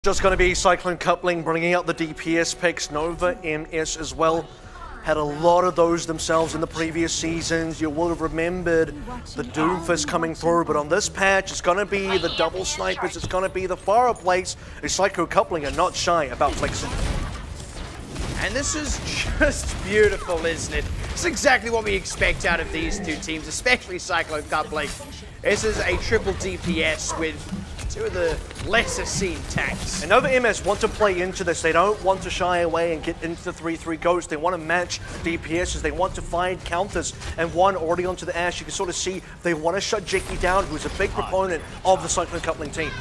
Just going to be Cyclone coupling, bringing out the DPS picks. Nova, MS as well. Had a lot of those themselves in the previous seasons. You will have remembered the Doomfist coming through, but on this patch, it's going to be the double snipers, it's going to be the fireplace. The Cyclone coupling are not shy about flexing. And this is just beautiful, isn't it? It's exactly what we expect out of these two teams, especially Cyclone coupling. This is a triple DPS with two of the lesser seen tanks. And Nova MS want to play into this. They don't want to shy away and get into the 3-3 ghost. They want to match DPSs. They want to find counters. And one already onto the Ash. You can sort of see they want to shut Jeki down, who's a big proponent of the Cyclone coupling team.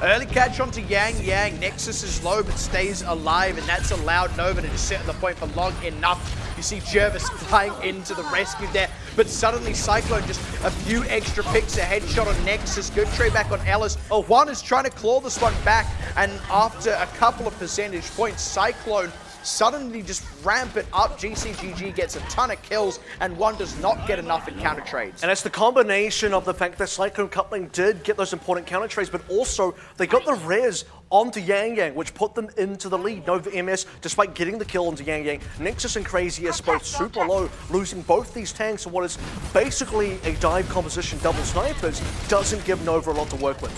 Early catch onto Yang. Nexus is low but stays alive, and that's allowed Nova to just sit on the point for long enough. You see Jervis flying into the rescue there, but suddenly Cyclone just a few extra picks, a headshot on Nexus, good trade back on Ellis. Oh, one is trying to claw this one back, and after a couple of percentage points, Cyclone suddenly just ramp it up. GCGG gets a ton of kills, and one does not get enough in counter trades. And it's the combination of the fact that Cyclone coupling did get those important counter trades, but also they got the res onto Yang, which put them into the lead. Nova MS, despite getting the kill onto Yang, Nexus and Crazy S both super low, losing both these tanks in what is basically a dive composition double snipers, doesn't give Nova a lot to work with.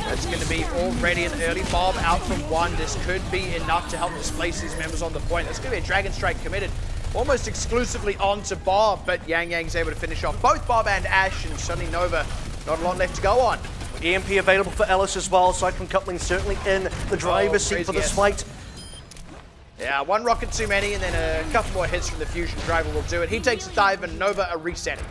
That's going to be already an early bomb out from one. This could be enough to help displace these members on the point. That's going to be a Dragon Strike committed almost exclusively onto Bob, but Yang's able to finish off both Bob and Ash, and suddenly Nova, not a lot left to go on. EMP available for Ellis as well. Cyclone coupling certainly in the driver's seat for this fight. Yeah, one rocket too many, and then a couple more hits from the Fusion driver will do it. He takes a dive, and Nova are resetting.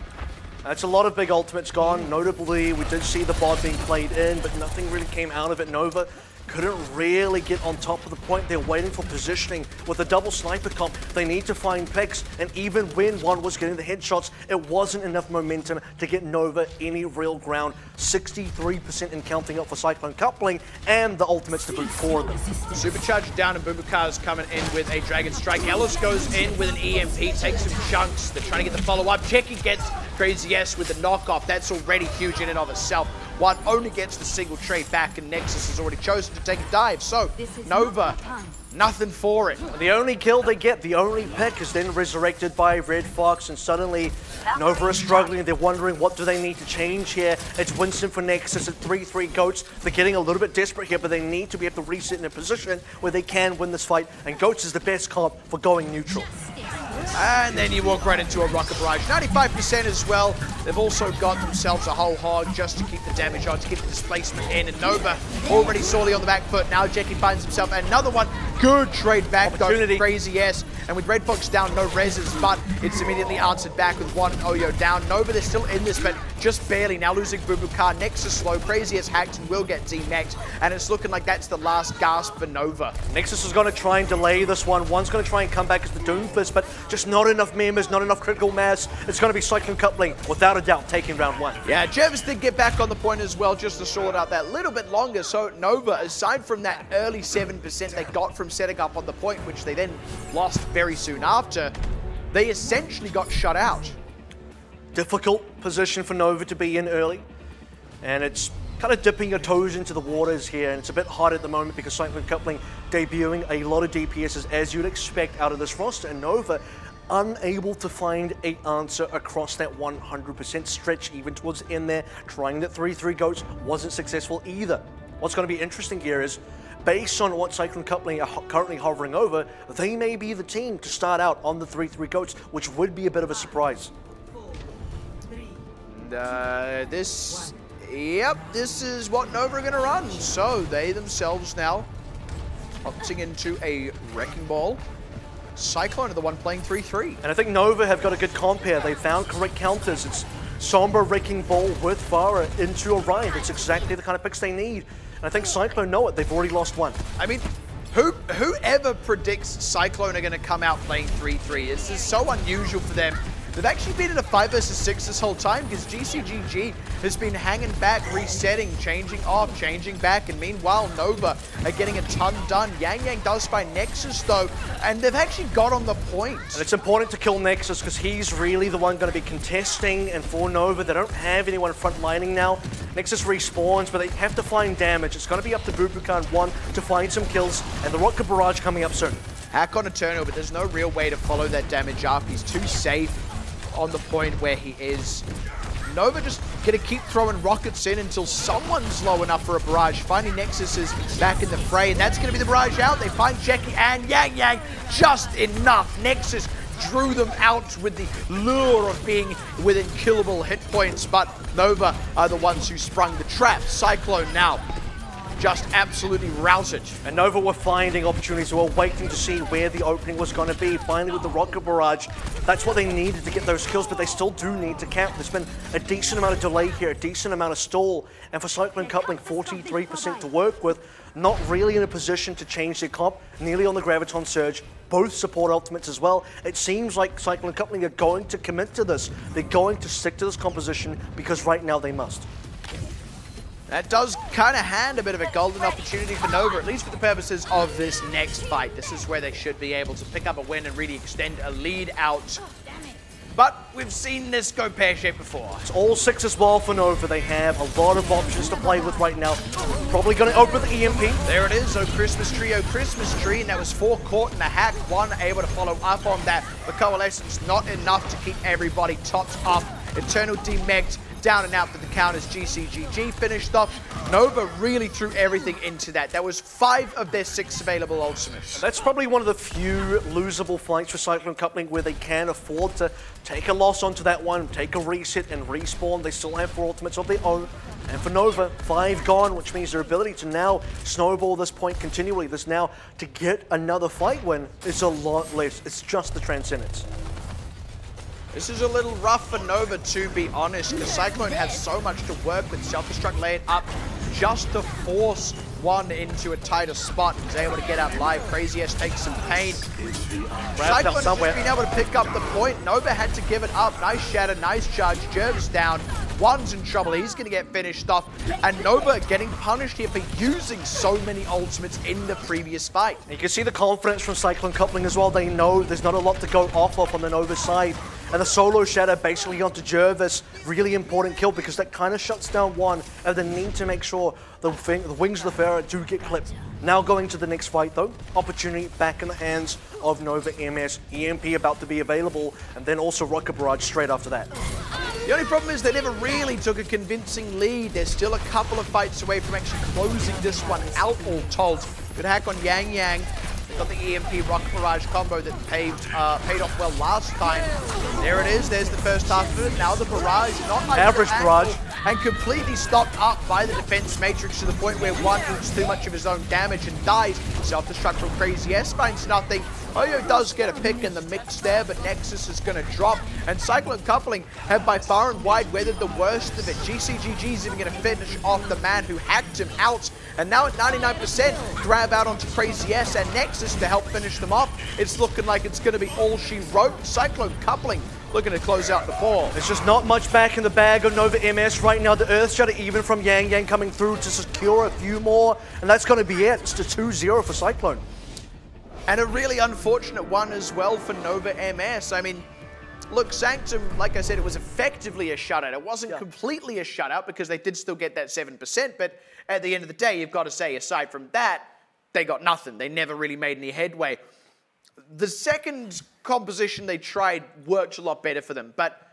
That's a lot of big ultimates gone. Notably, we did see the bot being played in, but nothing really came out of it. Nova couldn't really get on top of the point. They're waiting for positioning. With a double sniper comp, they need to find picks, and even when one was getting the headshots, it wasn't enough momentum to get Nova any real ground. 63% in counting up for Cyclone coupling, and the ultimates to boot for them. Supercharger down, and Bubukar is coming in with a Dragon Strike. Ellis goes in with an EMP, takes some chunks. They're trying to get the follow-up. Jeki gets Crazy S with the knockoff. That's already huge in and of itself. One only gets the single trade back, and Nexus has already chosen to take a dive. So, Nova, nothing for it. The only kill they get, the only pick, is then resurrected by Red Fox, and suddenly Nova is struggling. They're wondering what do they need to change here. It's Winston for Nexus at 3-3 Goats. They're getting a little bit desperate here, but they need to be able to reset in a position where they can win this fight, and Goats is the best comp for going neutral. And then you walk right into a rocket barrage. 95% as well. They've also got themselves a whole hog just to keep the damage on, to keep the displacement in. And Nova already sorely on the back foot. Now Jeki finds himself another one. Good trade back though, Crazy S. And with Red Fox down, no reses, but it's immediately answered back with one Oyo down. Nova, they're still in this, but just barely. Now losing Bubukar. Nexus slow. Crazy S hacked and will get D-maxed. And it's looking like that's the last gasp for Nova. Nexus is going to try and delay this one. One's going to try and come back as the Doomfist, but just not enough members, not enough critical mass. It's going to be Cyclone coupling, without a doubt, taking round one. Yeah, Jervis did get back on the point as well, just to sort out that little bit longer. So Nova, aside from that early 7% they got from setting up on the point, which they then lost very soon after, they essentially got shut out. Difficult position for Nova to be in early, and it's kind of dipping your toes into the waters here, and it's a bit hard at the moment because Cyclone coupling debuting a lot of DPSs as you'd expect out of this roster, and Nova unable to find an answer across that 100% stretch, even towards the end there. Trying that 3-3 Goats wasn't successful either. What's going to be interesting here is, based on what Cyclone coupling are currently hovering over, they may be the team to start out on the 3-3 Goats, which would be a bit of a surprise. This is what Nova are going to run. So they themselves now opting into a Wrecking Ball. Cyclone are the one playing 3-3. And I think Nova have got a good comp here. They found correct counters. It's Sombra Wrecking Ball with Vara into Orion. It's exactly the kind of picks they need. And I think Cyclone know it. They've already lost one. I mean, whoever predicts Cyclone are going to come out playing 3-3? This is so unusual for them. They've actually been in a 5 versus 6 this whole time because GCGG has been hanging back, resetting, changing off, changing back, and meanwhile Nova are getting a ton done. Yang Yang does find Nexus though, and they've actually got on the point. And it's important to kill Nexus because he's really the one going to be contesting, and for Nova, they don't have anyone front lining now. Nexus respawns, but they have to find damage. It's going to be up to Bubukan 1 to find some kills, and the Rocket Barrage coming up soon. Hack on a turnover, but there's no real way to follow that damage up. He's too safe on the point where he is. Nova just gonna keep throwing rockets in until someone's low enough for a barrage. Finding Nexus is back in the fray, and that's gonna be the barrage out. They find Jackie and Yang Yang just enough. Nexus drew them out with the lure of being within killable hit points, but Nova are the ones who sprung the trap. Cyclone now just absolutely routed. And Nova were finding opportunities. We were waiting to see where the opening was going to be. Finally, with the Rocket Barrage, that's what they needed to get those kills, but they still do need to camp. There's been a decent amount of delay here, a decent amount of stall, and for Cyclone Coupling, 43% to work with. Not really in a position to change their comp, nearly on the Graviton Surge. Both support ultimates as well. It seems like Cyclone Coupling are going to commit to this. They're going to stick to this composition because right now they must. That does kind of hand a bit of a golden opportunity for Nova, at least for the purposes of this next fight. This is where they should be able to pick up a win and really extend a lead out. But we've seen this go pear-shaped before. It's all 6 as well for Nova. They have a lot of options to play with right now. Probably going to open the EMP. There it is, oh Christmas tree, and that was 4 caught in the hack, 1 able to follow up on that. The Coalescence not enough to keep everybody topped up. Eternal demect down and out for the counters. GCGG finished off. Nova really threw everything into that. That was 5 of their 6 available ultimates. That's probably one of the few losable fights for Cyclone Coupling where they can afford to take a loss onto that one, take a reset and respawn. They still have 4 ultimates of their own. And for Nova, 5 gone, which means their ability to now snowball this point continually, this now to get another fight win is a lot less. It's just the Transcendence. This is a little rough for Nova, to be honest, because Cyclone has so much to work with. Self-destruct laying up just to force one into a tighter spot. He's able to get out live. Crazy S takes some pain. Cyclone's just been able to pick up the point. Nova had to give it up. Nice shatter, nice charge. Jervis down. One's in trouble. He's going to get finished off. And Nova getting punished here for using so many ultimates in the previous fight. You can see the confidence from Cyclone Coupling as well. They know there's not a lot to go off of on the Nova side. And the solo shatter basically onto Jervis, really important kill because that kind of shuts down one and the need to make sure the wings of the Pharaoh do get clipped. Now going to the next fight though, opportunity back in the hands of Nova MS, EMP about to be available, and then also Rocket Barrage straight after that. The only problem is they never really took a convincing lead. They're still a couple of fights away from actually closing this one out, all told. Good hack on Yang Yang. Got the EMP Rocket Barrage combo that paid off well last time. There it is. There's the first half of it. Now the barrage, not like average barrage, and completely stopped up by the defense matrix to the point where one eats too much of his own damage and dies. Self-destruct from Crazy S finds nothing. Oyo does get a pick in the mix there, but Nexus is going to drop. And Cyclone Coupling have by far and wide weathered the worst of it. GCGG is even going to finish off the man who hacked him out. And now at 99%, grab out onto Crazy S and Nexus to help finish them off. It's looking like it's going to be all she wrote. Cyclone Coupling looking to close out the ball. There's just not much back in the bag of Nova MS right now. The Earthshatter even from Yang Yang coming through to secure a few more. And that's going to be it. It's the 2-0 for Cyclone. And a really unfortunate one as well for Nova MS. I mean, look, Sanctum, like I said, it was effectively a shutout. It wasn't completely a shutout because they did still get that 7%, but at the end of the day, you've got to say, aside from that, they got nothing. They never really made any headway. The second composition they tried worked a lot better for them, but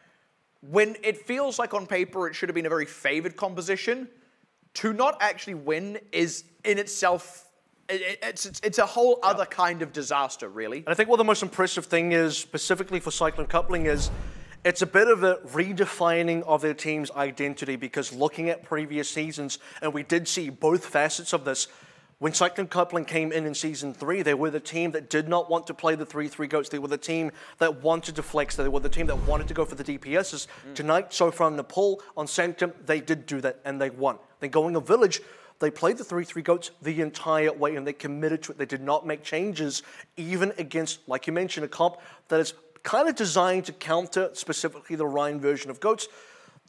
when it feels like on paper it should have been a very favored composition, to not actually win is in itself it's a whole other kind of disaster, really. And I think what the most impressive thing is, specifically for Cyclone Coupling, is it's a bit of a redefining of their team's identity, because looking at previous seasons, and we did see both facets of this, when Cyclone Coupling came in Season 3, they were the team that did not want to play the 3-3 goats. They were the team that wanted to flex. They were the team that wanted to go for the DPSs. Tonight, so from the pull on Sanctum, they did do that, and they won. Then going a Village, they played the 3-3 goats the entire way, and they committed to it. They did not make changes, even against, like you mentioned, a comp that is kind of designed to counter specifically the Ryan version of GOATS,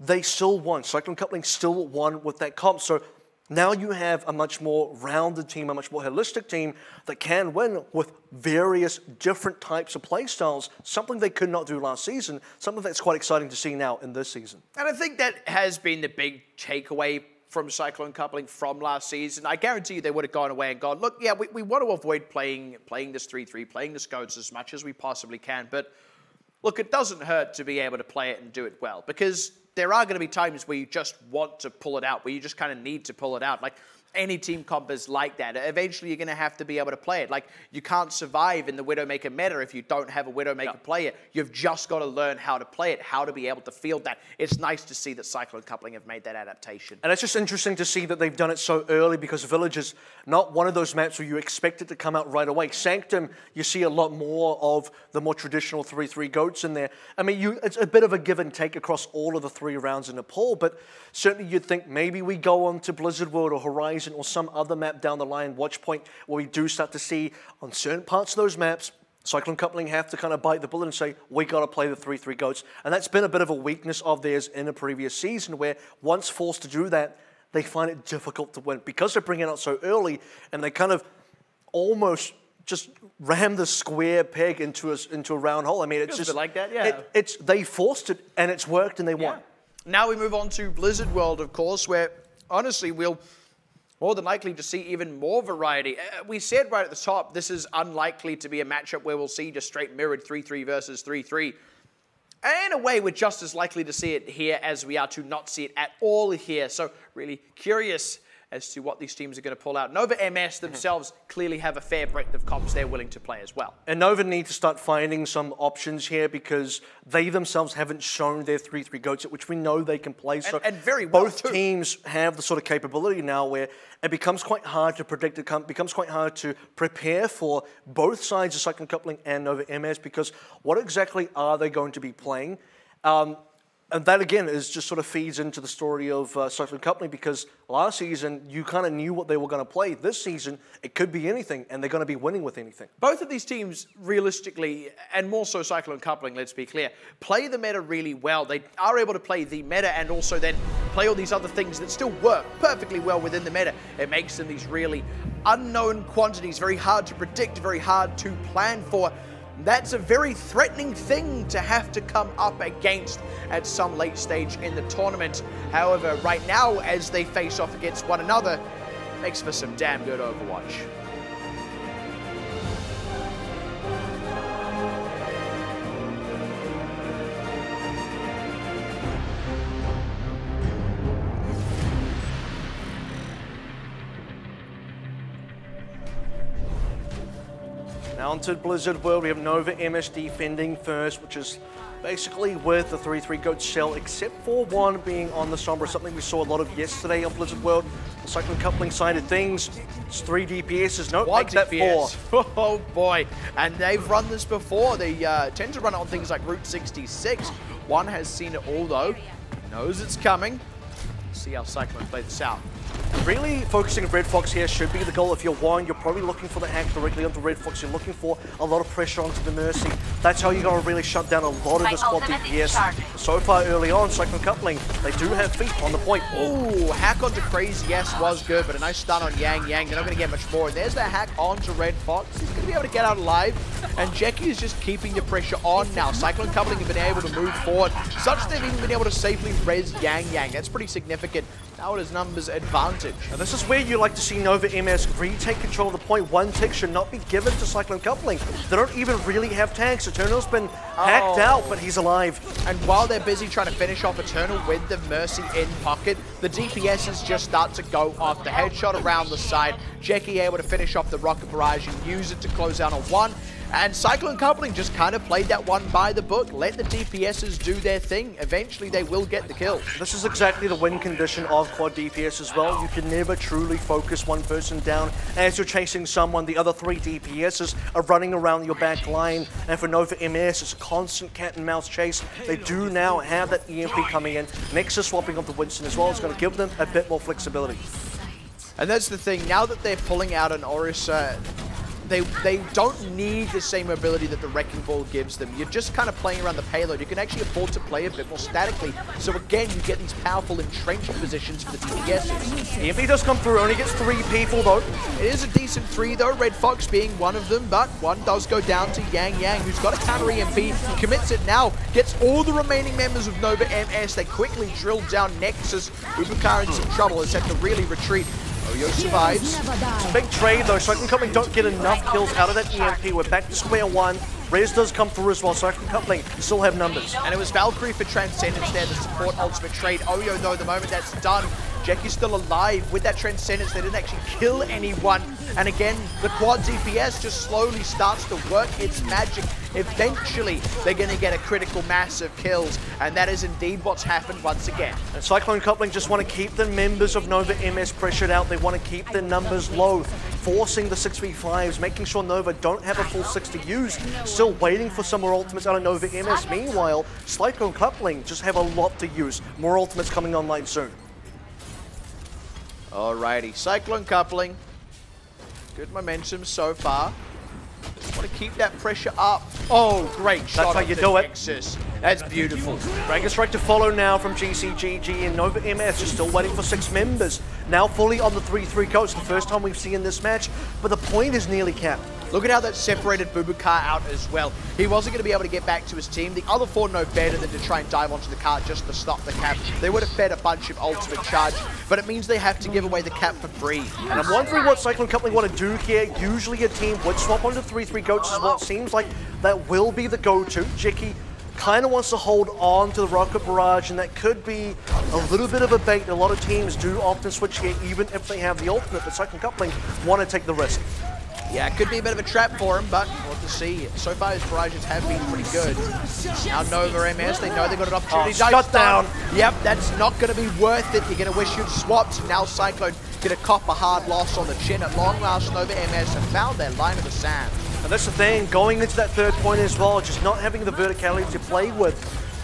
they still won. Cyclone Coupling still won with that comp. So now you have a much more rounded team, a much more holistic team that can win with various different types of play styles, something they could not do last season, something that's quite exciting to see now in this season. And I think that has been the big takeaway from Cyclone Coupling from last season. I guarantee you they would have gone away and gone, look, yeah, we want to avoid playing this 3-3, playing this GOATS as much as we possibly can, but look, it doesn't hurt to be able to play it and do it well, because there are going to be times where you just want to pull it out, where you just kind of need to pull it out. Like, any team comp is like that. Eventually, you're going to have to be able to play it. Like, you can't survive in the Widowmaker meta if you don't have a Widowmaker player. You've just got to learn how to play it, how to be able to field that. It's nice to see that Cyclone Coupling have made that adaptation. And it's just interesting to see that they've done it so early, because Village is not one of those maps where you expect it to come out right away. Sanctum, you see a lot more of the more traditional 3-3 GOATs in there. I mean, it's a bit of a give and take across all of the 3 rounds in the pool, but certainly you'd think maybe we go on to Blizzard World or Horizon or some other map down the line, Watchpoint, where we do start to see on certain parts of those maps, Cyclone Coupling have to kind of bite the bullet and say, we got to play the 3-3 GOATs. And that's been a bit of a weakness of theirs in a previous season, where once forced to do that, they find it difficult to win. Because they're bringing it out so early, and they kind of almost just ram the square peg into a round hole. I mean, it's just like that, yeah. They forced it, and it's worked, and they won. Now we move on to Blizzard World, of course, where honestly we'll more than likely to see even more variety. We said right at the top, this is unlikely to be a matchup where we'll see just straight mirrored 3-3 versus 3-3. And in a way, we're just as likely to see it here as we are to not see it at all here. So really curious as to what these teams are going to pull out. Nova MS themselves clearly have a fair breadth of comps they're willing to play as well. And Nova need to start finding some options here, because they themselves haven't shown their 3-3 GOATs, which we know they can play. So and very well both teams have the sort of capability now where it becomes quite hard to predict, it becomes quite hard to prepare for both sides of Cyclone Coupling and Nova MS, because what exactly are they going to be playing? And that, again, is just sort of feeds into the story of Cyclone Coupling, because last season, you kind of knew what they were going to play. This season, it could be anything, and they're going to be winning with anything. Both of these teams, realistically, and more so Cyclone Coupling, let's be clear, play the meta really well. They are able to play the meta and also then play all these other things that still work perfectly well within the meta. It makes them these really unknown quantities, very hard to predict, very hard to plan for. That's a very threatening thing to have to come up against at some late stage in the tournament. However, right now, as they face off against one another, makes for some damn good Overwatch. Now onto Blizzard World, we have Nova MS defending first, which is basically with the 3-3 GOAT shell, except for one being on the Sombra, something we saw a lot of yesterday on Blizzard World. The Cyclone Coupling side of things, it's 3 DPSs, no, make that 4. Oh boy, and they've run this before. They tend to run it on things like Route 66. One has seen it all though, knows it's coming. Let's see how Cyclone play this out. Really focusing on Red Fox here should be the goal. If you're Warren, you're probably looking for the hack directly onto Red Fox. You're looking for a lot of pressure onto the Mercy. That's how you're going to really shut down a lot of the squad DPS. So far early on, Cyclone Coupling, they do have feet on the point. Ooh, hack onto Crazy, yes, was good, but a nice stun on Yang. They're not going to get much more. And there's that hack onto Red Fox. He's going to be able to get out alive. And Jackie is just keeping the pressure on now. Cyclone Coupling have been able to move forward, such they've even been able to safely res Yang. That's pretty significant. Now it is numbers advantage. And this is where you like to see Nova MS retake control of the point. One tick should not be given to Cyclone Coupling. They don't even really have tags. Eternal's been hacked out, but he's alive. And while they're busy trying to finish off Eternal with the Mercy in pocket, the DPSs just start to go off. The headshot around the side. Jackie able to finish off the rocket barrage and use it to close down on one. And Cyclone Coupling just kind of played that one by the book. Let the DPSs do their thing. Eventually, they will get the kill. This is exactly the win condition of quad DPS as well. You can never truly focus one person down. As you're chasing someone, the other 3 DPSs are running around your back line. And for Nova MS, it's a constant cat and mouse chase. They do now have that EMP coming in. Nexus swapping onto Winston as well. It's going to give them a bit more flexibility. And that's the thing. Now that they're pulling out an Orisa, they don't need the same mobility that the Wrecking Ball gives them. You're just kind of playing around the payload. You can actually afford to play a bit more statically. So again, you get these powerful entrenched positions for the DPSs. EMP does come through, only gets 3 people though. It is a decent 3 though, Red Fox being one of them, but one does go down to Yang Yang, who's got a counter EMP, commits it now, gets all the remaining members of Nova MS. They quickly drill down Nexus. Ubukar in some trouble, has had to really retreat. OYO survives. It's a big trade though. Cyclone Coupling don't get enough kills out of that EMP. We're back to square one. Rez does come through as well. Cyclone Coupling still have numbers. And it was Valkyrie for Transcendence there, the support ultimate trade. OYO though, the moment that's done, Jackie's still alive with that Transcendence. They didn't actually kill anyone. And again, the quad DPS just slowly starts to work its magic. Eventually, they're going to get a critical mass of kills. And that is indeed what's happened once again. And Cyclone Coupling just want to keep the members of Nova MS pressured out. They want to keep their numbers low, forcing the 6v5s, making sure Nova don't have a full 6 to use. Still waiting for some more ultimates out of Nova MS. Meanwhile, Cyclone Coupling just have a lot to use. More ultimates coming online soon. Alrighty, Cyclone Coupling. Good momentum so far. Just want to keep that pressure up. Oh, great shot. That's how you do it. Nexus. That's beautiful. Dragon Strike to follow now from GCGG, and Nova MS is still waiting for 6 members. Now fully on the 3-3 coach, the first time we've seen this match, but the point is nearly capped. Look at how that separated Bubukar out as well. He wasn't going to be able to get back to his team. The other 4 know better than to try and dive onto the cart just to stop the cap. They would have fed a bunch of ultimate charge, but it means they have to give away the cap for free. And I'm wondering what Cyclone Coupling want to do here. Usually a team would swap onto 3-3 goats as well. It seems like that will be the go-to. Jiki kind of wants to hold on to the rocket barrage, and that could be a little bit of a bait. A lot of teams do often switch here even if they have the ultimate, but Cyclone Coupling want to take the risk. Yeah, it could be a bit of a trap for him, but we'll have to see. So far, his barrages have been pretty good. Now Nova MS, they know they've got an opportunity. Shut down. Yep, that's not going to be worth it. You're going to wish you'd swapped. Now Cyclone get a cop a hard loss on the chin. At long last, Nova MS have found their line of the sand. And that's the thing, going into that 3rd point as well, just not having the verticality to play with.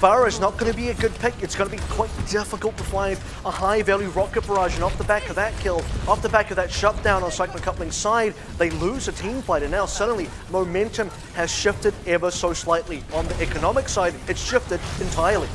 Farah is not going to be a good pick. It's going to be quite difficult to find a high-value rocket barrage, and off the back of that kill, off the back of that shutdown on Cyclone Coupling's side, they lose a team fight, and now suddenly momentum has shifted ever so slightly. On the economic side, it's shifted entirely.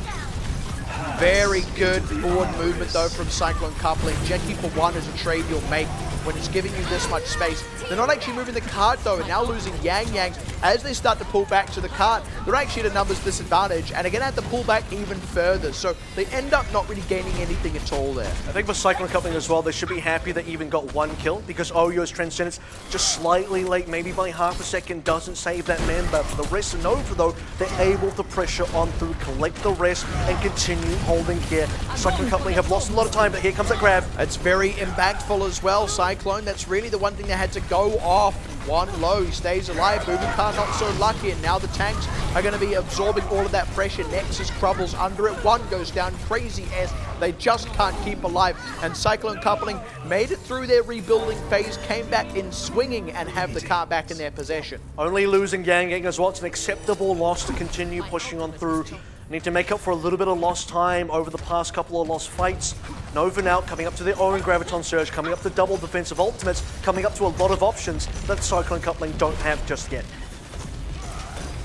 Very good forward movement though from Cyclone Coupling. Jackie for one is a trade you'll make when it's giving you this much space. They're not actually moving the cart though, and now losing Yang Yang. As they start to pull back to the cart, they're actually at a numbers disadvantage, and are going to have to pull back even further. So they end up not really gaining anything at all there. I think for Cyclone Coupling as well, they should be happy they even got 1 kill, because OYO's Transcendence just slightly late, maybe by half a second, doesn't save that member. For the rest of Nova though, they're able to pressure on through, collect the rest, and continue holding here. Cyclone Coupling have lost a lot of time, but here comes that grab. It's very impactful as well, Cyclone. That's really the one thing they had to go off. One low, he stays alive. Bubukar not so lucky, and now the tanks are going to be absorbing all of that pressure. Nexus crumbles under it. One goes down crazy as they just can't keep alive. And Cyclone Coupling made it through their rebuilding phase, came back in swinging, and have the car back in their possession. Only losing Yang Yang as well. It's an acceptable loss to continue pushing on through. Need to make up for a little bit of lost time over the past couple of lost fights. Nova now coming up to their own Graviton Surge, coming up to double defensive ultimates, coming up to a lot of options that Cyclone Coupling don't have just yet.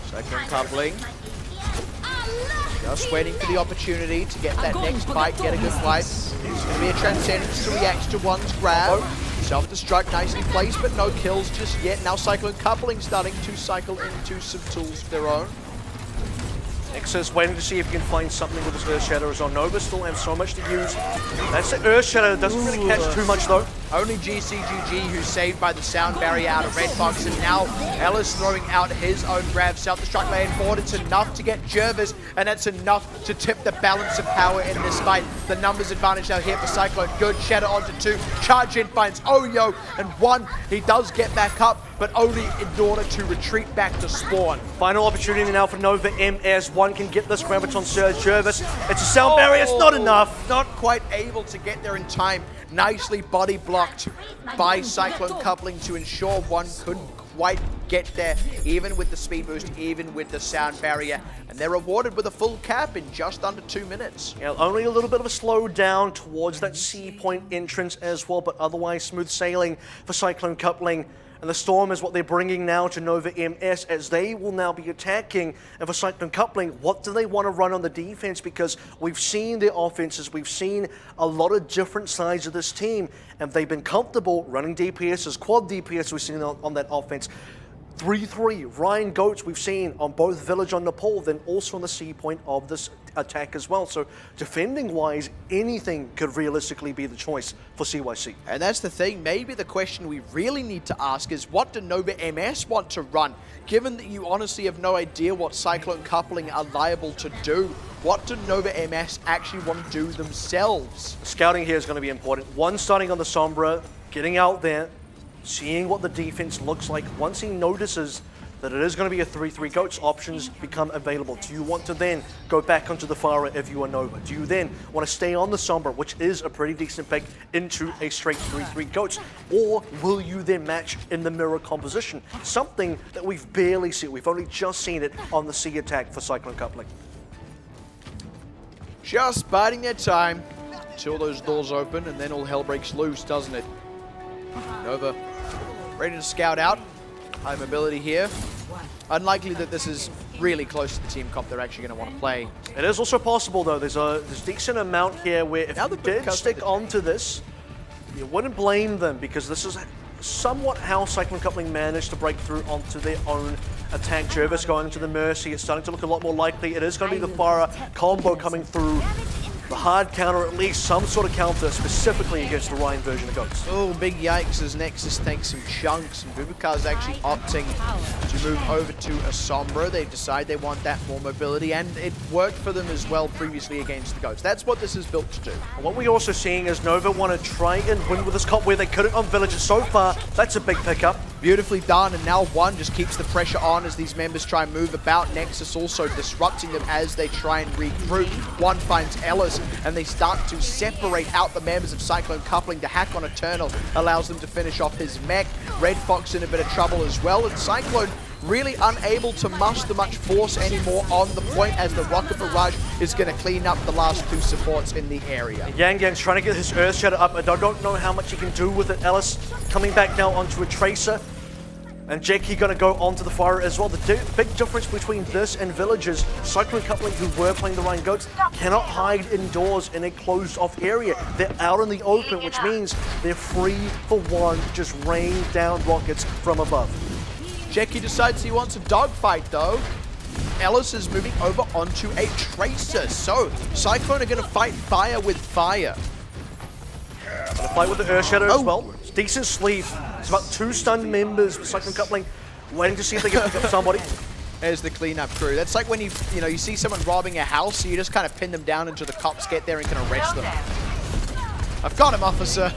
Cyclone Coupling just waiting for the opportunity to get that next fight, get a good fight. It's going to be a Transcendence to react to one's grab. Self-destruct nicely placed, but no kills just yet. Now Cyclone Coupling starting to cycle into some tools of their own. Nexus waiting to see if he can find something with his Earth Shatter as well. Nova still have so much to use. That's the Earth Shatter, doesn't really catch too much though. Only GCGG who's saved by the sound barrier out of Red Fox, and now Ellis throwing out his own grab. Self-destruct lane forward, it's enough to get Jervis, and that's enough to tip the balance of power in this fight. The numbers advantage out here for Cyclone. Good Shatter onto 2, charge in, finds OYO, and 1, he does get back up, but only in order to retreat back to spawn. Final opportunity now for Nova MS. 1 can get this Graviton Surge. Jervis, it's a sound barrier, it's not enough. Not quite able to get there in time. Nicely body blocked by Cyclone Coupling to ensure 1 couldn't quite get there, even with the speed boost, even with the sound barrier. And they're rewarded with a full cap in just under 2 minutes. Yeah, only a little bit of a slow down towards that C point entrance as well, but otherwise smooth sailing for Cyclone Coupling. And the Storm is what they're bringing now to Nova MS, as they will now be attacking. And for Cyclone Coupling, what do they want to run on the defense? Because we've seen their offenses, we've seen a lot of different sides of this team, and they've been comfortable running DPSs, quad DPS we've seen on that offense. 3-3, Ryan Goats we've seen on both Village on Nepal, then also on the C point of this attack as well. So defending-wise, anything could realistically be the choice for CYC. And that's the thing, maybe the question we really need to ask is, what do Nova MS want to run? Given that you honestly have no idea what Cyclone Coupling are liable to do, what do Nova MS actually want to do themselves? Scouting here is going to be important. One, starting on the Sombra, getting out there, seeing what the defense looks like. Once he notices that it is going to be a 3-3, Goats options become available. Do you want to then go back onto the Pharah if you are Nova? Do you then want to stay on the Sombra, which is a pretty decent pick, into a straight 3-3 Goats? Or will you then match in the mirror composition? Something that we've barely seen. We've only just seen it on the C attack for Cyclone Coupling. Just biding their time until those doors open, and then all hell breaks loose, doesn't it? Nova ready to scout out. High mobility here. Unlikely that this is really close to the team comp they're actually going to want to play. It is also possible, though. There's a decent amount here where if you did stick onto this, you wouldn't blame them, because this is somewhat how Cyclone Coupling managed to break through onto their own attack. Jervis going into the Mercy. It's starting to look a lot more likely. It is going to be the Pharah combo coming through. The hard counter, at least some sort of counter specifically against the Ryan version of Ghost. Oh, big yikes as Nexus takes some chunks, and Bubukar is actually opting to move over to a Sombra. They decide they want that more mobility, and it worked for them as well previously against the Ghosts. That's what this is built to do. And what we're also seeing is Nova want to try and win with this comp where they couldn't on Villagers so far. That's a big pickup. Beautifully done, and now One just keeps the pressure on as these members try and move about. Nexus also disrupting them as they try and regroup. One finds Ellis, and they start to separate out the members of Cyclone Coupling. The hack on Eternal allows them to finish off his mech. Red Fox in a bit of trouble as well, and Cyclone really unable to muster much force anymore on the point, as the Rocket Barrage is going to clean up the last two supports in the area. Yang Yang's trying to get his Earth Shatter up, and I don't know how much he can do with it. Ellis coming back now onto a Tracer. And Jackie going to go onto the fire as well. The big difference between this and Villagers, Cyclone Coupling, who were playing the Ryan Goats, cannot hide indoors in a closed-off area. They're out in the open, which means they're free for One to just rain down rockets from above. Jackie decides he wants a dogfight, though. Ellis is moving over onto a Tracer. So, Cyclone are going to fight fire with fire. Gonna fight with the Earth Shadow as well. It's decent sleeve. It's about 2 stunned members for Cyclone Coupling, waiting to see if they can pick up somebody. There's the cleanup crew. That's like when you see someone robbing a house, so you just kind of pin them down until the cops get there and can arrest them. I've got him, officer.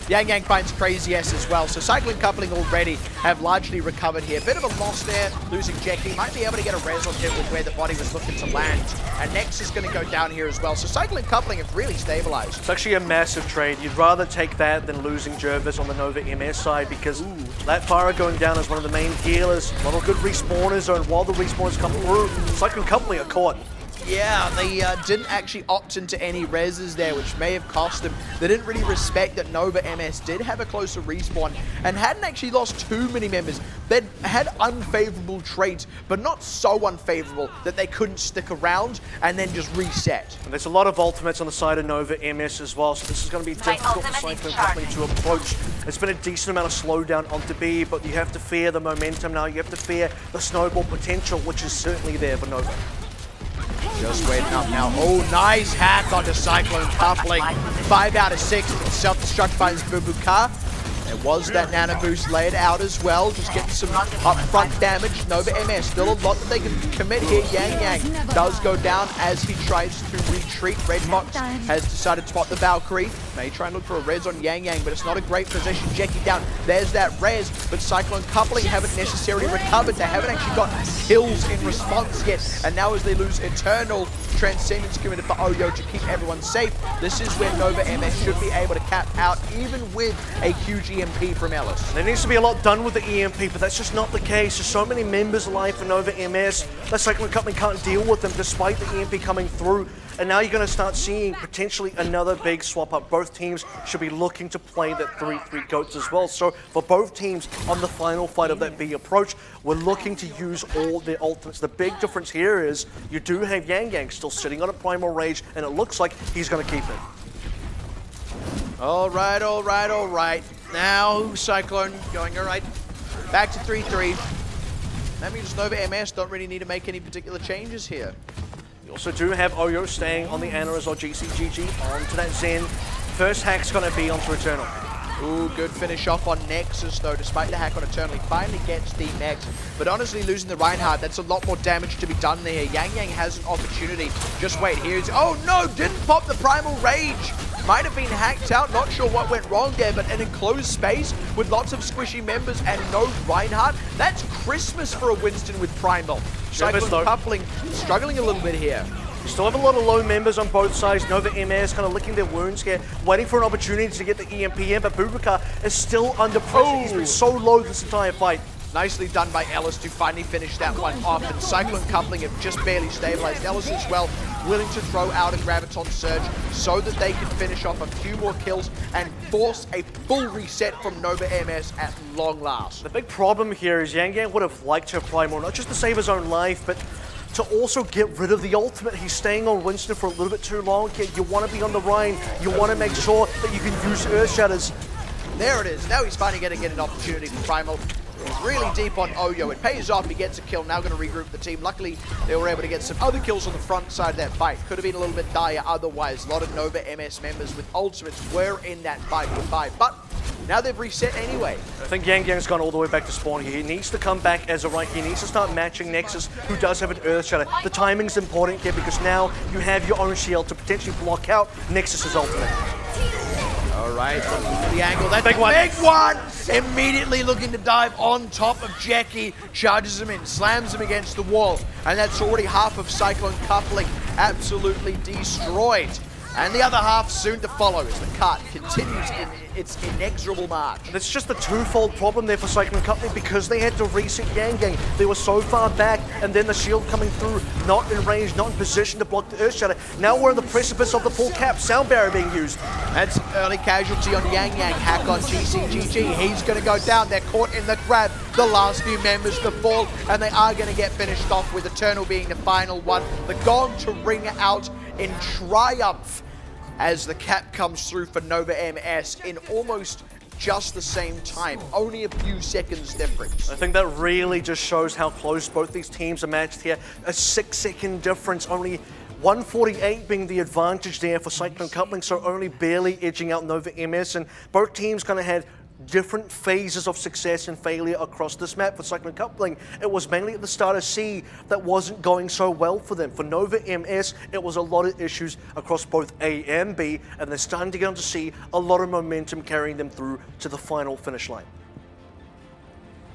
Yang Yang finds Crazy S as well. So Cyclone Coupling already have largely recovered here. Bit of a loss there, losing Jackie. Might be able to get a res on hit with where the body was looking to land. And Nex is going to go down here as well. So Cyclone Coupling have really stabilized. It's actually a massive trade. You'd rather take that than losing Jervis on the Nova MS side, because that Pharah going down as one of the main healers. A lot of good respawners, and while the respawners come through, Cyclone Coupling are caught. Yeah, they didn't actually opt into any reses there, which may have cost them. They didn't really respect that Nova MS did have a closer respawn and hadn't actually lost too many members. They'd had unfavorable traits, but not so unfavorable that they couldn't stick around and then just reset. And there's a lot of ultimates on the side of Nova MS as well, so this is going to be difficult for Cyclone Coupling to approach. It's been a decent amount of slowdown onto B, but you have to fear the momentum now. You have to fear the snowball potential, which is certainly there for Nova. Just waiting up now. Oh, nice hack onto Cyclone Coupling. 5 out of 6. Self-destruct finds Bubukar. There was that nano boost laid out as well. Just getting some upfront damage. Nova MS, still a lot that they can commit here. Yang Yang does go down as he tries to retreat. Red Fox has decided to spot the Valkyrie. May try and look for a res on Yang Yang, but it's not a great position. Jackie down. There's that res, but Cyclone Coupling haven't necessarily recovered. They haven't actually got kills in response yet. And now as they lose Eternal, Transcendence committed for Oyo to keep everyone safe. This is where Nova MS should be able to cap out, even with a huge EMP from Ellis. There needs to be a lot done with the EMP, but that's just not the case. There's so many members alive for Nova MS that Cyclone Coupling can't deal with them despite the EMP coming through. And now you're going to start seeing potentially another big swap up. Both teams should be looking to play that 3-3 goats as well. So for both teams on the final fight of that B approach, we're looking to use all their ultimates. The big difference here is you do have Yang Yang still sitting on a primal rage, and it looks like he's going to keep it. All right, all right, all right. Now Cyclone going all right. Back to 3-3. That means Nova MS don't really need to make any particular changes here. You also do have Oyo staying on the Ana as well. GCGG onto that Zen. First hack's going to be onto Eternal. Ooh, good finish off on Nexus though, despite the hack on Eternal. He finally gets the Nex. But honestly, losing the Reinhardt, that's a lot more damage to be done there. Yang Yang has an opportunity. Just wait, here's... Oh no, didn't pop the Primal Rage. Might have been hacked out, not sure what went wrong there, but an enclosed space with lots of squishy members and no Reinhardt. That's Christmas for a Winston with Primal. Cyclone coupling, struggling a little bit here. You still have a lot of low members on both sides. Nova MS kind of licking their wounds here, waiting for an opportunity to get the EMP in, but Bubaka is still under pressure. He's been so low this entire fight. Nicely done by Ellis to finally finish that one off, and Cyclone coupling have just barely stabilized. Ellis as well, willing to throw out a Graviton Surge so that they can finish off a few more kills and force a full reset from Nova MS at long last. The big problem here is Yang Yang would have liked to apply more, not just to save his own life, but to also get rid of the ultimate. He's staying on Winston for a little bit too long here. You want to be on the Rhine. You want to make sure that you can use Earth Shatters. There it is. Now he's finally going to get an opportunity for Primal. He's really deep on Oyo. It pays off. He gets a kill. Now going to regroup the team. Luckily, they were able to get some other kills on the front side of that fight. Could have been a little bit dire otherwise. A lot of Nova MS members with ultimates were in that fight with 5. But now they've reset anyway. I think Yang Yang's gone all the way back to spawn here. He needs to come back as a rank. He needs to start matching Nexus, who does have an Earth Shatter. The timing's important here because now you have your own shield to potentially block out Nexus's ultimate. All right, the angle. That's big one. Big one! Immediately looking to dive on top of Jackie. Charges him in, slams him against the wall. And that's already half of Cyclone coupling absolutely destroyed. And the other half soon to follow as the cut continues in its inexorable march. And it's just a twofold problem there for Cyclone Company because they had to reset Yang Yang. They were so far back, and then the shield coming through, not in range, not in position to block the Earth Shatter. Now we're on the precipice of the full cap. Sound barrier being used. That's early casualty on Yang Yang. Hack on GCGG. He's going to go down. They're caught in the grab. The last few members to fall, and they are going to get finished off with Eternal being the final one. The gong to ring out in triumph as the cap comes through for Nova MS in almost just the same time. Only a few seconds difference. I think that really just shows how close both these teams are matched here. A 6-second difference, only 148 being the advantage there for Cyclone Coupling, so only barely edging out Nova MS, and both teams kind of had different phases of success and failure across this map. For Cyclone Coupling, it was mainly at the start of C that wasn't going so well for them. For Nova MS, it was a lot of issues across both A and B, and they're starting to get onto C, a lot of momentum carrying them through to the final finish line.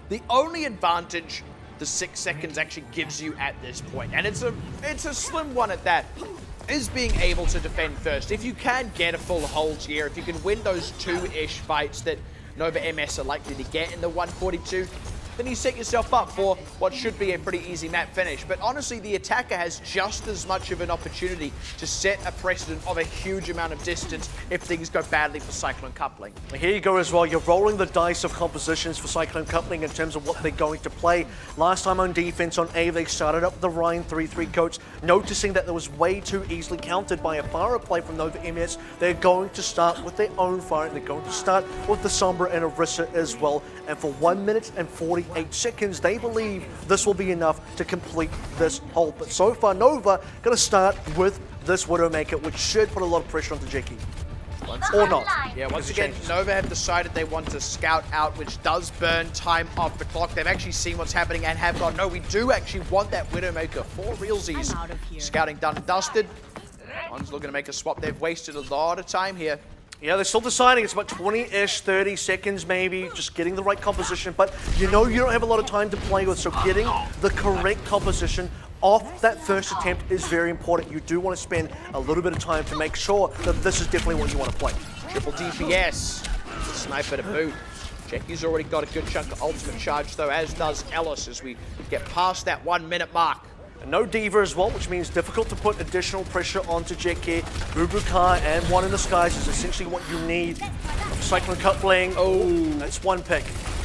The only advantage the 6 seconds actually gives you at this point, and it's a slim one at that, is being able to defend first. If you can get a full hold here, if you can win those 2-ish fights that Nova MS are likely to get in the 142, then you set yourself up for what should be a pretty easy map finish. But honestly, the attacker has just as much of an opportunity to set a precedent of a huge amount of distance if things go badly for Cyclone Coupling. Here you go as well. You're rolling the dice of compositions for Cyclone Coupling in terms of what they're going to play. Last time on defense on A, they started up the Rhine 3-3 coach, noticing that there was way too easily countered by a Pharah play from Nova MS. They're going to start with their own fire. They're going to start with the Sombra and Orisa as well. And for 1 minute and 48 seconds, they believe this will be enough to complete this hold. But so far, Nova going to start with this Widowmaker, which should put a lot of pressure onto Jackie. Or not. Yeah, once again, Nova have decided they want to scout out, which does burn time off the clock. They've actually seen what's happening and have gone, no, we do actually want that Widowmaker for realsies. Scouting done and dusted. One's looking to make a swap. They've wasted a lot of time here. Yeah, they're still deciding. It's about 20-ish, 30 seconds maybe, just getting the right composition. But you know you don't have a lot of time to play with, so getting the correct composition off that first attempt is very important. You do want to spend a little bit of time to make sure that this is definitely what you want to play. Triple DPS. Sniper to boot. Jackie's already got a good chunk of ultimate charge though, as does Ellis as we get past that 1 minute mark. No Diva as well, which means difficult to put additional pressure onto Jeki. Bubukar and One in the Skies is essentially what you need. Cyclone coupling. Oh, that's one pick.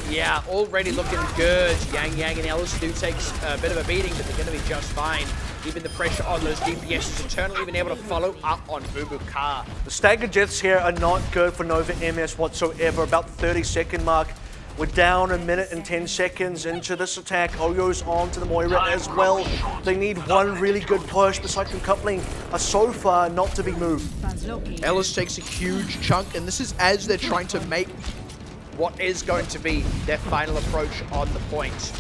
Yeah, already looking good. Yang and Ellis do take a bit of a beating, but they're going to be just fine. Keeping the pressure on those DPSs. Eternal even able to follow up on Bubukar. The staggered deaths here are not good for Nova MS whatsoever. About the 30-second mark. We're down 1 minute and 10 seconds into this attack. Oyo's on to the Moira as well. They need one really good push, but Cyclone coupling are so far not to be moved. Ellis takes a huge chunk, and this is as they're trying to make what is going to be their final approach on the point.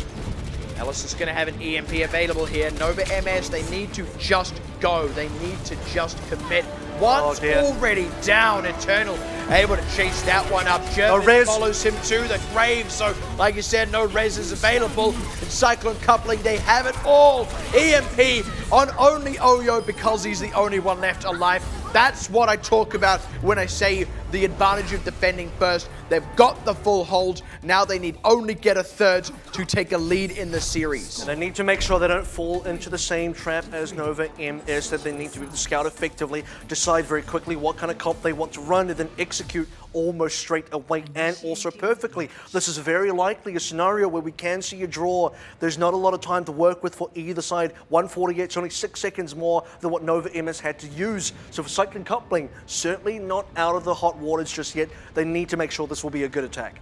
Ellis is going to have an EMP available here. Nova MS, they need to just go. They need to just commit. Once already down, Eternal able to chase that one up. German follows him to the grave. So, like you said, no res is available. And Cyclone coupling, they have it all. EMP on only Oyo because he's the only one left alive. That's what I talk about when I say the advantage of defending first. They've got the full hold. Now they need only get a third to take a lead in the series. And they need to make sure they don't fall into the same trap as Nova MS, that they need to be able to scout effectively, decide very quickly what kind of comp they want to run, and then execute almost straight away and also perfectly. This is very likely a scenario where we can see a draw. There's not a lot of time to work with for either side. 148 is only 6 seconds more than what Nova MS had to use. So for Cyclone coupling, certainly not out of the hot waters just yet. They need to make sure this will be a good attack.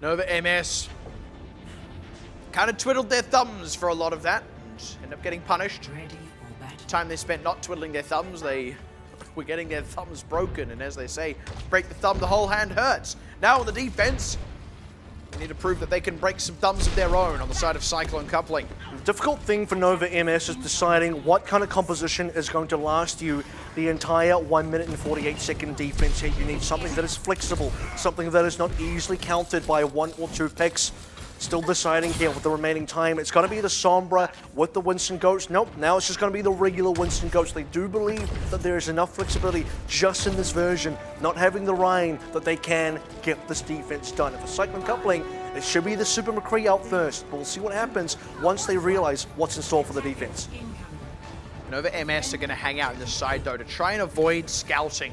Nova MS kind of twiddled their thumbs for a lot of that and end up getting punished. The time they spent not twiddling their thumbs, they were getting their thumbs broken, and as they say, break the thumb, the whole hand hurts. Now on the defense, they need to prove that they can break some thumbs of their own on the side of Cyclone coupling. The difficult thing for Nova MS is deciding what kind of composition is going to last you the entire 1 minute and 48-second defense here. You need something that is flexible, something that is not easily countered by 1 or 2 picks. Still deciding here with the remaining time. It's going to be the Sombra with the Winston Ghost. Nope, now it's just going to be the regular Winston Ghost. They do believe that there is enough flexibility just in this version, not having the Rhine, that they can get this defense done. And for Cyclone coupling, it should be the Super McCree out first. But we'll see what happens once they realize what's in store for the defense. Nova MS are going to hang out in the side, though, to try and avoid scouting.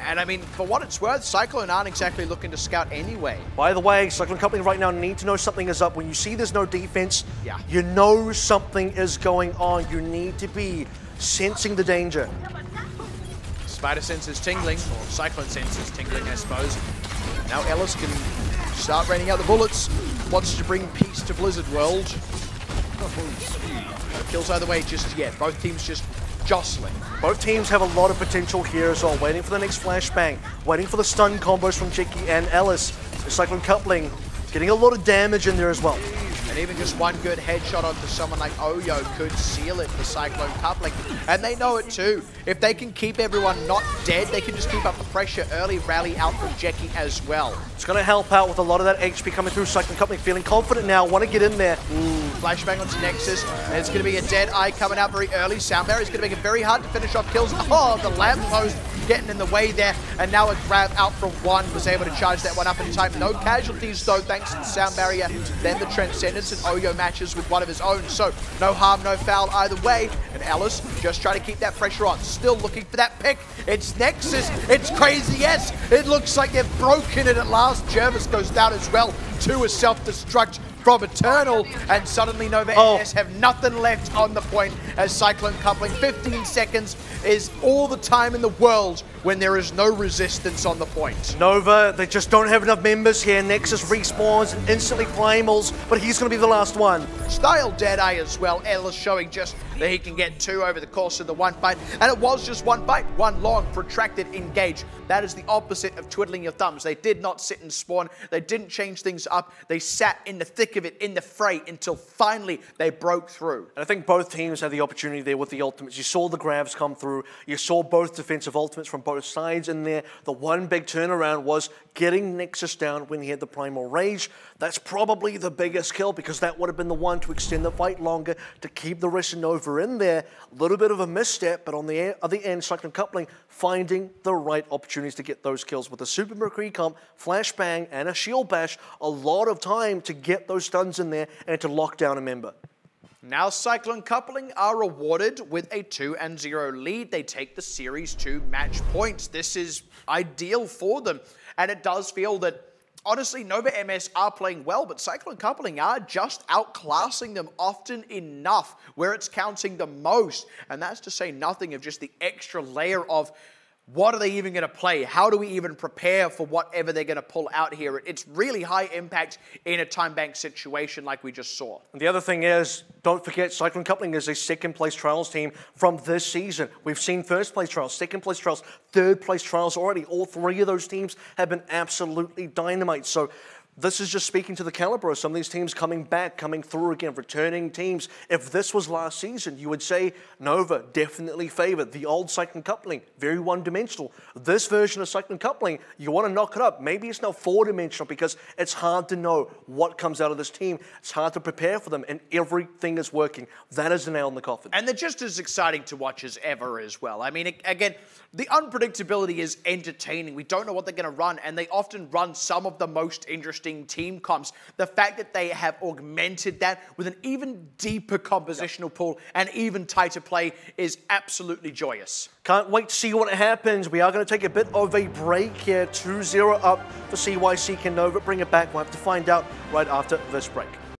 And I mean, for what it's worth, Cyclone aren't exactly looking to scout anyway. By the way, Cyclone coupling right now need to know something is up. When you see there's no defense, you know something is going on. You need to be sensing the danger. Spider sense is tingling, or Cyclone sense is tingling, I suppose. Now Ellis can start raining out the bullets. Wants to bring peace to Blizzard World. No kills either way just yet. Both teams just jostling. Both teams have a lot of potential here as well. Waiting for the next flashbang, waiting for the stun combos from Jeki and Ellis. The Cyclone coupling getting a lot of damage in there as well. And even just one good headshot onto someone like Oyo could seal it for Cyclone coupling. And they know it too. If they can keep everyone not dead, they can just keep up the pressure early, rally out from Jeki as well. It's going to help out with a lot of that HP coming through. Cyclone coupling feeling confident now, want to get in there. Flashbang onto Nexus. And it's going to be a dead eye coming out very early. Sound Barrier is going to make it very hard to finish off kills. Oh, the lamppost getting in the way there. And now a grab out from One was able to charge that one up in time. No casualties though, thanks to the Sound Barrier. Then the Transcendence and Oyo matches with one of his own. So no harm, no foul either way. And Ellis just trying to keep that pressure on. Still looking for that pick. It's Nexus. It's crazy. Yes, it looks like they've broken it at last. Jervis goes down as well to a self-destruct from Eternal, and suddenly Nova MS have nothing left on the point as Cyclone coupling. 15 seconds is all the time in the world when there is no resistance on the point. Nova, they just don't have enough members here. Nexus respawns and instantly primals, but he's going to be the last one. Style Deadeye as well. Ellis showing just that he can get 2 over the course of the one fight. And it was just one fight, one long, protracted engage. That is the opposite of twiddling your thumbs. They did not sit and spawn. They didn't change things up. They sat in the thick of it, in the fray, until finally they broke through. And I think both teams had the opportunity there with the ultimates. You saw the grabs come through. You saw both defensive ultimates from both sides in there. The one big turnaround was getting Nexus down when he had the Primal Rage. That's probably the biggest kill, because that would have been the one to extend the fight longer, to keep the rest of Nova in there. A little bit of a misstep, but on the other end, Cyclone coupling finding the right opportunities to get those kills with a Super McCree comp, flashbang, and a shield bash. A lot of time to get those stuns in there and to lock down a member. Now Cyclone Coupling are rewarded with a 2-0 lead. They take the series to match points. This is ideal for them. And it does feel that, honestly, Nova MS are playing well, but Cyclone Coupling are just outclassing them often enough where it's counting the most. And that's to say nothing of just the extra layer of what are they even going to play? How do we even prepare for whatever they're going to pull out here? It's really high impact in a time bank situation like we just saw. And the other thing is, don't forget, Cyclone Coupling is a second-place trials team from this season. We've seen first-place trials, second-place trials, third-place trials already. All three of those teams have been absolutely dynamite. So this is just speaking to the caliber of some of these teams coming back, coming through again, returning teams. If this was last season, you would say Nova definitely favored. The old Cyclone Coupling, very one-dimensional. This version of Cyclone Coupling, you want to knock it up. Maybe it's now four-dimensional because it's hard to know what comes out of this team. It's hard to prepare for them, and everything is working. That is the nail in the coffin. And they're just as exciting to watch as ever as well. I mean, again, the unpredictability is entertaining. We don't know what they're going to run, and they often run some of the most interesting team comps. The fact that they have augmented that with an even deeper compositional pool and even tighter play is absolutely joyous. Can't wait to see what happens. We are going to take a bit of a break here. 2-0 up for CYC. Can Nova bring it back? We'll have to find out right after this break.